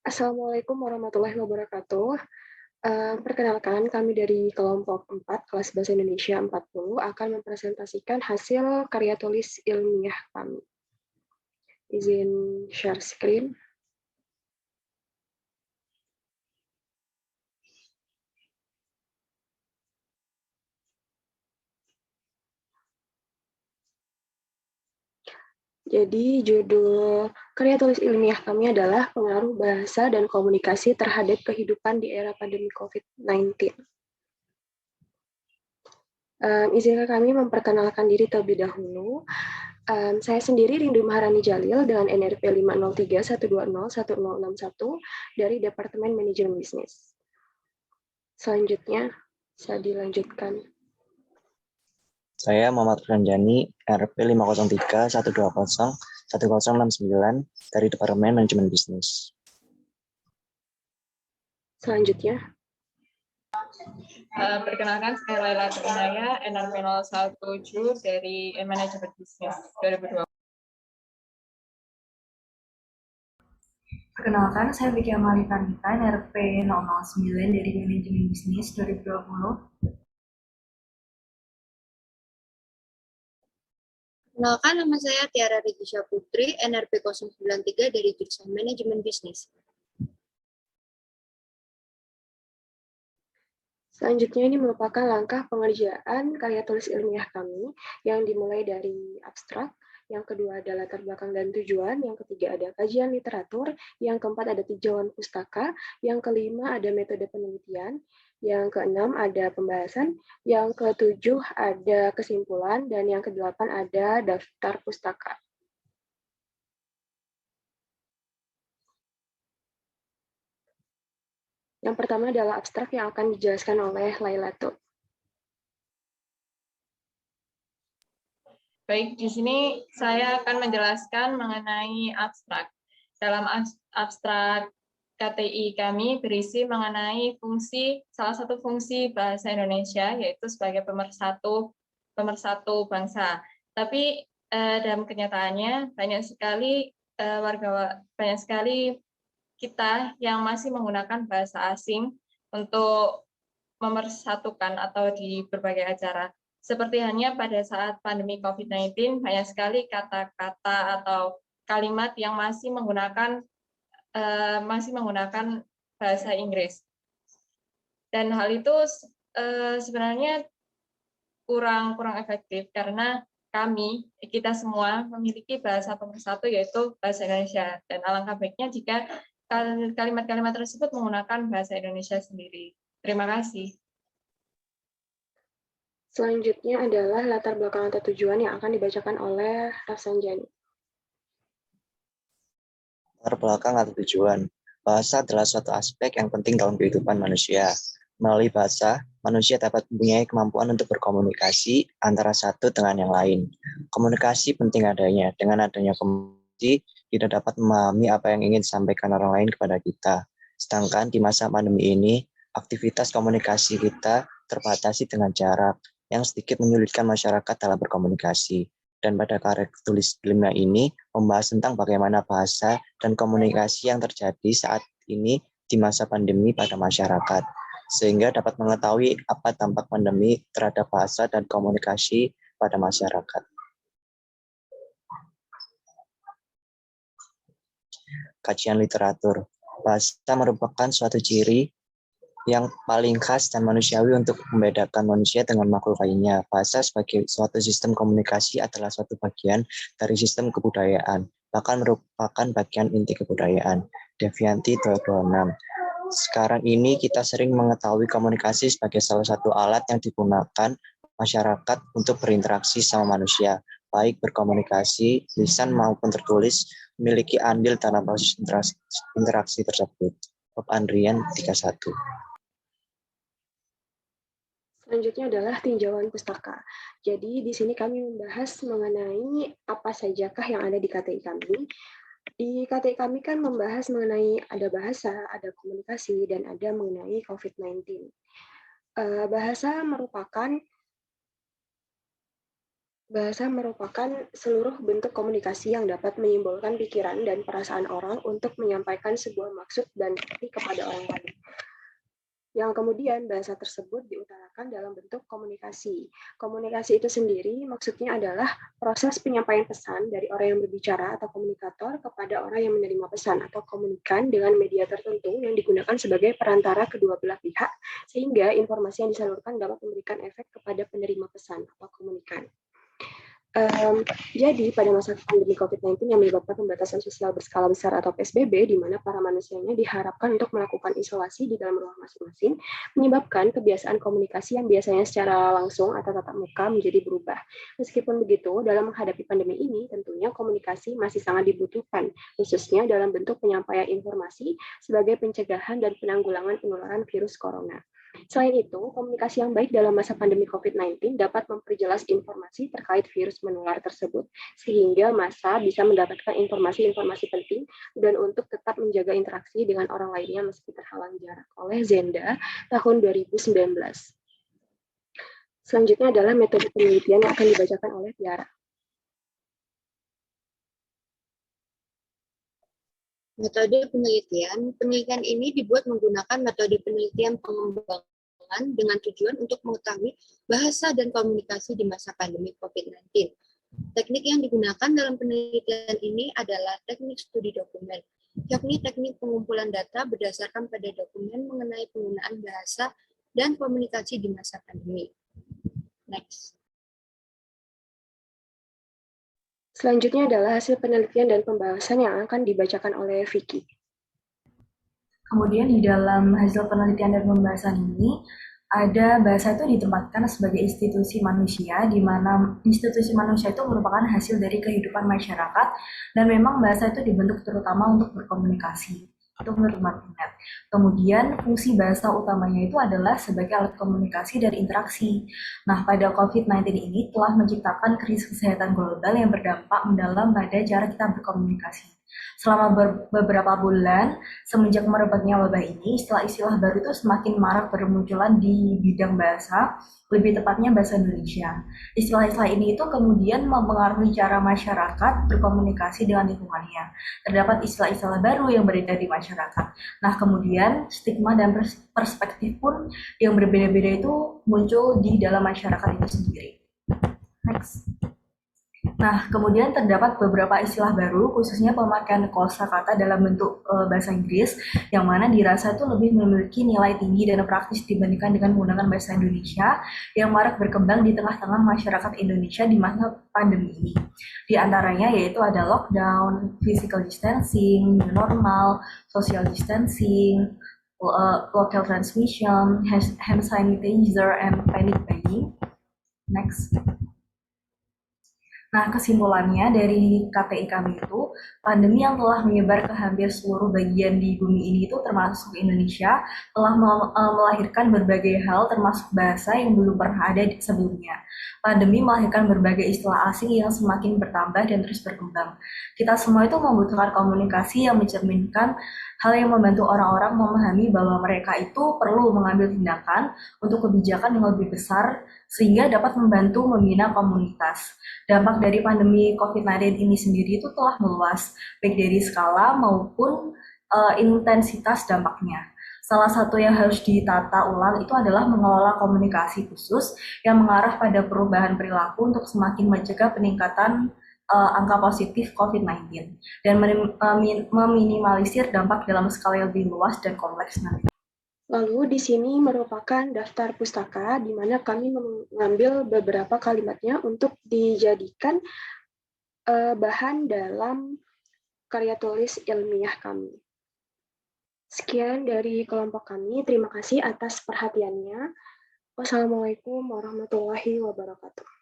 Assalamualaikum warahmatullahi wabarakatuh. Perkenalkan, kami dari kelompok 4, kelas Bahasa Indonesia 40, akan mempresentasikan hasil karya tulis ilmiah kami. Izin share screen. Jadi judul karya tulis ilmiah kami adalah pengaruh bahasa dan komunikasi terhadap kehidupan di era pandemi COVID-19. Izinkan kami memperkenalkan diri terlebih dahulu. Saya sendiri Rindu Maharani Jalil dengan NRP 50312010061 dari Departemen Manajemen Bisnis. Selanjutnya, saya dilanjutkan. Saya Muhammad Ranjani, RP 50312010069 dari Departemen Manajemen Bisnis. Selanjutnya. Perkenalkan, saya Laila Trinaya, NRP 017 dari Manajemen Bisnis 2020. Perkenalkan, saya Vicky Amalika Nita, NRP 009 dari Manajemen Bisnis 2020. Perkenalkan, nama saya Tiara Regisha Putri, NRP 093 dari jurusan Manajemen Bisnis. Selanjutnya ini merupakan langkah pengerjaan karya tulis ilmiah kami yang dimulai dari abstrak, yang kedua ada latar belakang dan tujuan, yang ketiga ada kajian literatur, yang keempat ada tinjauan pustaka, yang kelima ada metode penelitian, yang keenam ada pembahasan, yang ketujuh ada kesimpulan, dan yang kedelapan ada daftar pustaka. Yang pertama adalah abstrak yang akan dijelaskan oleh Lailatul. Baik, di sini saya akan menjelaskan mengenai abstrak. Dalam abstrak KTI kami berisi mengenai salah satu fungsi bahasa Indonesia, yaitu sebagai pemersatu bangsa. Tapi dalam kenyataannya banyak sekali kita yang masih menggunakan bahasa asing untuk memersatukan atau di berbagai acara. Seperti hanya pada saat pandemi COVID-19, banyak sekali kata-kata atau kalimat yang masih menggunakan bahasa Inggris. Dan hal itu sebenarnya kurang efektif karena kita semua memiliki bahasa pemersatu yaitu bahasa Indonesia. Dan alangkah baiknya jika kalimat-kalimat tersebut menggunakan bahasa Indonesia sendiri. Terima kasih. Selanjutnya adalah latar belakang atau tujuan yang akan dibacakan oleh Rafsanjani. Latar belakang atau tujuan. Bahasa adalah suatu aspek yang penting dalam kehidupan manusia. Melalui bahasa, manusia dapat mempunyai kemampuan untuk berkomunikasi antara satu dengan yang lain. Komunikasi penting adanya. Dengan adanya komunikasi, kita dapat memahami apa yang ingin disampaikan orang lain kepada kita. Sedangkan di masa pandemi ini, aktivitas komunikasi kita terbatasi dengan jarak yang sedikit menyulitkan masyarakat dalam berkomunikasi. Dan pada karya tulis ilmiah ini membahas tentang bagaimana bahasa dan komunikasi yang terjadi saat ini di masa pandemi pada masyarakat, sehingga dapat mengetahui apa dampak pandemi terhadap bahasa dan komunikasi pada masyarakat. Kajian literatur. Bahasa merupakan suatu ciri yang paling khas dan manusiawi untuk membedakan manusia dengan makhluk lainnya. Bahasa sebagai suatu sistem komunikasi adalah suatu bagian dari sistem kebudayaan, bahkan merupakan bagian inti kebudayaan. Devianti 226. Sekarang ini kita sering mengetahui komunikasi sebagai salah satu alat yang digunakan masyarakat untuk berinteraksi sama manusia, baik berkomunikasi, lisan maupun tertulis, memiliki andil dalam proses interaksi tersebut. Bob Andrian 31. Selanjutnya adalah tinjauan pustaka. Jadi di sini kami membahas mengenai apa sajakah yang ada di KTI kami. Di KTI kami kan membahas mengenai ada bahasa, ada komunikasi, dan ada mengenai COVID-19. Bahasa merupakan Bahasa merupakan seluruh bentuk komunikasi yang dapat menyimbolkan pikiran dan perasaan orang untuk menyampaikan sebuah maksud dan arti kepada orang lain. Yang kemudian bahasa tersebut diutarakan dalam bentuk komunikasi. Komunikasi itu sendiri maksudnya adalah proses penyampaian pesan dari orang yang berbicara atau komunikator kepada orang yang menerima pesan atau komunikan dengan media tertentu yang digunakan sebagai perantara kedua belah pihak, sehingga informasi yang disalurkan dapat memberikan efek kepada penerima pesan atau komunikan. Jadi pada masa pandemi COVID-19 yang menyebabkan pembatasan sosial berskala besar atau PSBB, di mana para manusianya diharapkan untuk melakukan isolasi di dalam rumah masing-masing, menyebabkan kebiasaan komunikasi yang biasanya secara langsung atau tatap muka menjadi berubah. Meskipun begitu, dalam menghadapi pandemi ini, tentunya komunikasi masih sangat dibutuhkan, khususnya dalam bentuk penyampaian informasi sebagai pencegahan dan penanggulangan penularan virus corona. Selain itu, komunikasi yang baik dalam masa pandemi COVID-19 dapat memperjelas informasi terkait virus menular tersebut, sehingga massa bisa mendapatkan informasi-informasi penting dan untuk tetap menjaga interaksi dengan orang lainnya meski terhalang jarak, oleh Zenda tahun 2019. Selanjutnya adalah metode penelitian yang akan dibacakan oleh Tiara. Metode penelitian ini dibuat menggunakan metode penelitian pengembangan dengan tujuan untuk mengetahui bahasa dan komunikasi di masa pandemi COVID-19. Teknik yang digunakan dalam penelitian ini adalah teknik studi dokumen, yakni teknik pengumpulan data berdasarkan pada dokumen mengenai penggunaan bahasa dan komunikasi di masa pandemi. Next. Selanjutnya adalah hasil penelitian dan pembahasan yang akan dibacakan oleh Vicky. Kemudian di dalam hasil penelitian dan pembahasan ini, ada bahasa itu ditempatkan sebagai institusi manusia, di mana institusi manusia itu merupakan hasil dari kehidupan masyarakat, dan memang bahasa itu dibentuk terutama untuk berkomunikasi, untuk menerima internet. Kemudian fungsi bahasa utamanya itu adalah sebagai alat komunikasi dan interaksi. Nah, pada COVID-19 ini telah menciptakan krisis kesehatan global yang berdampak mendalam pada cara kita berkomunikasi. Selama beberapa bulan, semenjak merebaknya wabah ini, istilah-istilah baru itu semakin marak bermunculan di bidang bahasa, lebih tepatnya bahasa Indonesia. Istilah-istilah ini itu kemudian mempengaruhi cara masyarakat berkomunikasi dengan lingkungannya. Terdapat istilah-istilah baru yang beredar di masyarakat. Nah, kemudian stigma dan perspektif pun yang berbeda-beda itu muncul di dalam masyarakat itu sendiri. Next. Nah, kemudian terdapat beberapa istilah baru, khususnya pemakaian kosakata dalam bentuk bahasa Inggris, yang mana dirasa itu lebih memiliki nilai tinggi dan praktis dibandingkan dengan menggunakan bahasa Indonesia, yang marak berkembang di tengah-tengah masyarakat Indonesia di masa pandemi ini. Di antaranya yaitu ada lockdown, physical distancing, new normal, social distancing, local transmission, hand sanitizer, and panic buying. Next. Nah, kesimpulannya dari KTI kami itu, pandemi yang telah menyebar ke hampir seluruh bagian di bumi ini itu termasuk Indonesia, telah melahirkan berbagai hal termasuk bahasa yang belum pernah ada sebelumnya. Pandemi melahirkan berbagai istilah asing yang semakin bertambah dan terus berkembang. Kita semua itu membutuhkan komunikasi yang mencerminkan hal yang membantu orang-orang memahami bahwa mereka itu perlu mengambil tindakan untuk kebijakan yang lebih besar sehingga dapat membantu membina komunitas. Dampak dari pandemi COVID-19 ini sendiri itu telah meluas, baik dari skala maupun intensitas dampaknya. Salah satu yang harus ditata ulang itu adalah mengelola komunikasi khusus yang mengarah pada perubahan perilaku untuk semakin mencegah peningkatan angka positif COVID-19 dan meminimalisir dampak dalam skala yang lebih luas dan kompleks nanti. Lalu di sini merupakan daftar pustaka di mana kami mengambil beberapa kalimatnya untuk dijadikan bahan dalam karya tulis ilmiah kami. Sekian dari kelompok kami. Terima kasih atas perhatiannya. Wassalamualaikum warahmatullahi wabarakatuh.